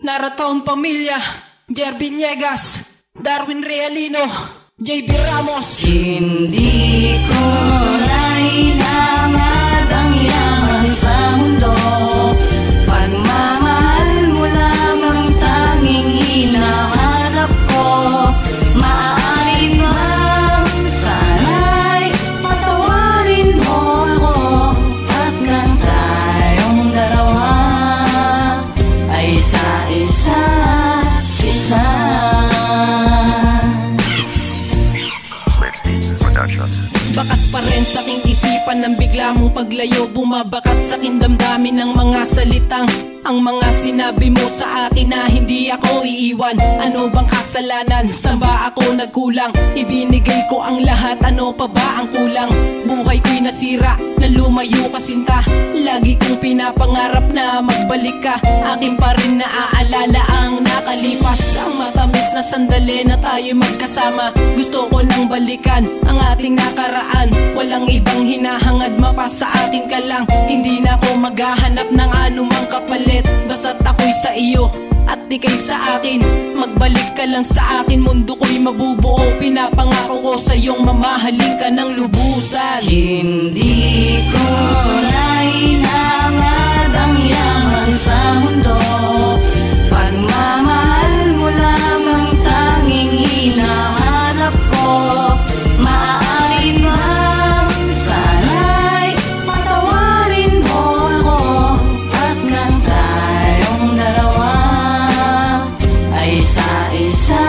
Narataon Pamilya, Jervin Villegas, Darwin Realino, JB Ramos. Hindi ko na inangad ang yaman sa mundo, pagmamahal mo lang ang tanging hinahanap ko. Maaari bang sana'y patawarin mo ako, at nang tayong dalawa ay isa-isa. Bakas pa rin sa aking isipan ng bigla mong paglayo, bumabakat sa aking damdamin ng mga salitang ang mga sinabi mo sa akin na hindi ako iiwan. Ano bang kasalanan? Saan ba ako nagkulang? Ibinigay ko ang lahat, ano pa ba ang kulang? Buhay ko'y nasira, na lumayo ka sinta. Lagi kong pinapangarap na magbalik ka. Akin pa rin naaalala ang nakalipas, ang matamis na sandali na tayo magkasama. Gusto ko nang balikan ang ating nakaraan. Walang ibang hinahangad, mapas sa akin ka lang. Hindi na ako maghahanap ng anumang kapalit, basta't ako'y sa iyo at ika'y sa akin. Magbalik ka lang sa akin, mundo ko'y mabubuo. Pinapangako ko sa iyong mamahalin ka ng lubusan. Hindi ko na inangad ang yaman sa mundo, pagmamahal mo lang ang tanging hinahanap ko. Maaari bang sana'y patawarin mo ako, at nang tayong dalawa ay isa-isa.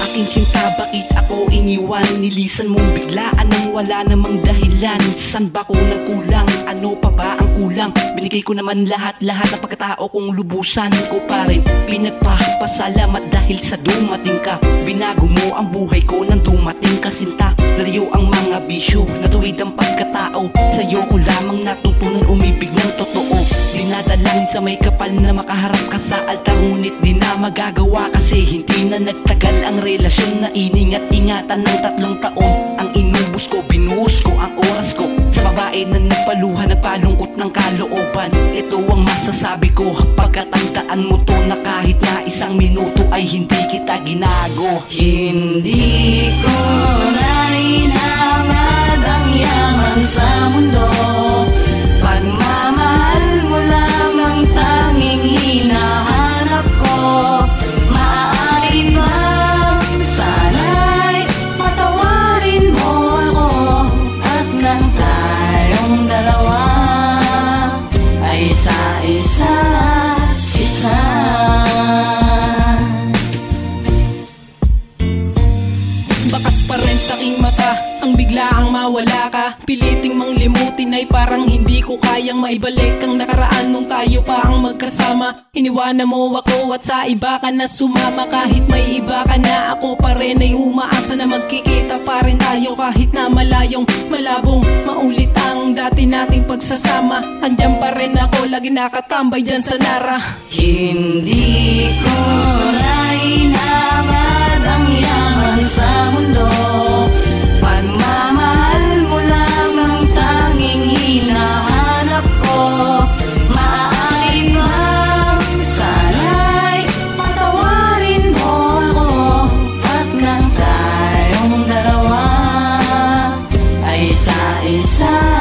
Aking sinta, bakit ako iniwan? Nilisan mong biglaan nang wala namang dahilan. San ba ko nagkulang? Ano pa ba ang kulang? Binigay ko naman lahat-lahat ng pagkatao kong lubusan ko pa rin. Pinagpapasalamat dahil sa dumating ka. Binago mo ang buhay ko nang dumating ka, sinta. Nalayo ang mga bisyo, natuwid ang pagkatao. Sa'yo ko lamang natutunan umibig ng totoo. Dinadalangin sa may kapal na makaharap ka sa altar, ngunit di na magagawa kasi hindi na nagtagal ang relasyon na iningat-ingatan ng 3 taon. Ang inubos ko, binuhos ko ang oras ko sa babae na nagpaluha, nagpalungkot ng kalooban. Ito ang masasabi ko, pagkatandaan mo to na kahit na 1 minuto ay hindi kita ginago. Hindi ko na inangad ang yaman sa mundo, pagmamahal mo lang ang tanging hinahanap ko. Maaari bang sana'y patawarin mo ako, at nang tayong dalawa ay isa-isa. Bakas pa rin sa aking mata ang biglaang mawala ka. Piliting mang limutin ay parang hindi ko kayang maibalik ang nakaraan nung tayo pa ang magkasama. Iniwanan mo ako at sa iba ka na sumama. Kahit may iba ka na, ako pa rin ay umaasa na magkikita pa rin tayo kahit na malayong malabong maulit ang dati nating pagsasama. Andyan pa rin ako, lagi nakatambay dyan sa Nara. Hindi ko na inangad ang yaman sa mundo, pagmamahal mo lang ang tanging hinahanap ko. Maaari bang sana'y patawarin mo ako, at nang tayong dalawa ay isa-isa.